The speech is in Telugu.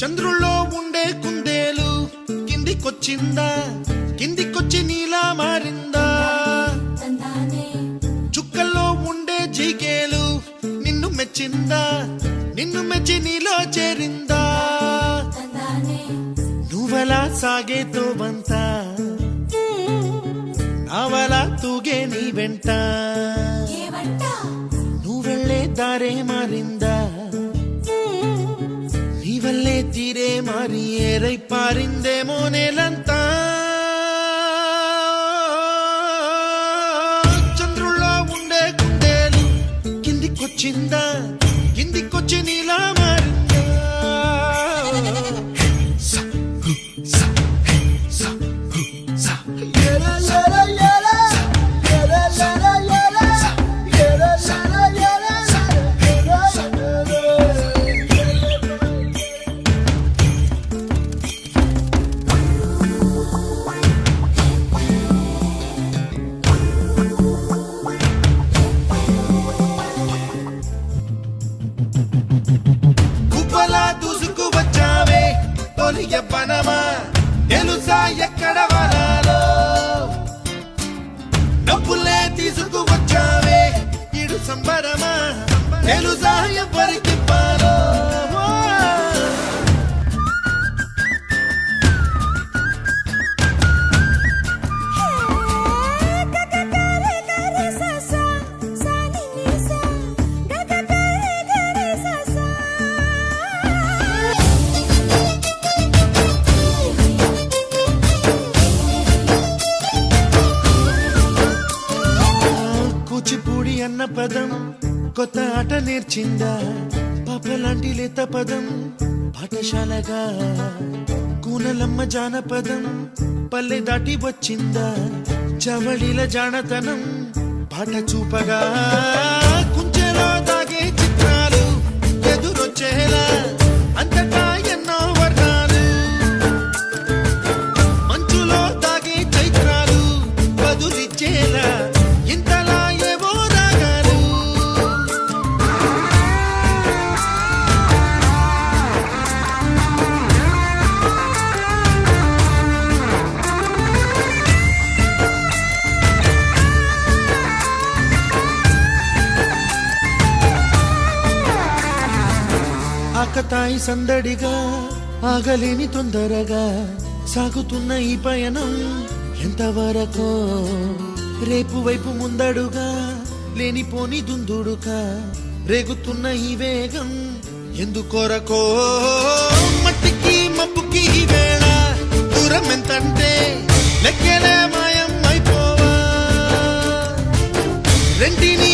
చంద్రుల్లో ఉండే కుందేలు కిందికొచ్చిందా, కిందికొచ్చి నీలా మారిందా? చుక్కల్లో ఉండే జీకేలు నిన్ను మెచ్చిందా, నిన్ను మెచ్చి నీలో చేరిందా? నువ్వలా సాగే తోవంత నావలా తూగే నీ వెంట, నువ్వెళ్ళే దారే మారిందా, నీ వల్లే తీరే మారి ఏరై పారిందేమో నేలంతా. చంద్రుల్లో ఉండే కుందేలు కిందికొచ్చిందా, కిందికొచ్చి నీలా మారిందా? దూసుకు వచ్చావే తొలి యవ్వనమా, తెలుసా ఎక్కడ వరాలో? డబ్బులే తీసుకు వచ్చావే ఇడు సంబరమా, తెలుసా ఎవరికి పాలో? కూచిపూడి అన్న పదం కొత్త ఆట నేర్చిందా, పాపలాంటి లేత పదం పాఠశాలగా? కూనలమ్మ జానపదం పల్లె దాటి వచ్చిందా, చవళిల జానతనం పాట చూపగా? కుంచెలో దాగే చిత్రాలు ఎదురొచ్చేలా అంతటా ఎన్నో వర్ణాలు, మంచులో దాగే చైత్రాలు బదులిచ్చేలా ఇంతలా ఏవో రాగాలు. ఆకతాయి సందడిగా ఆగలేని తొందరగా సాగుతున్న ఈ పయనం ఎంతవరకో? రేపు వైపు ముందడుగా లేనిపోని దుందుడుగా రేగుతున్న ఈ వేగం ఎందుకొరకో? మట్టికి మబ్బుకి వేళ దూరం ఎంతంటే లెక్కలే మాయం అయిపోవా, రెంటిని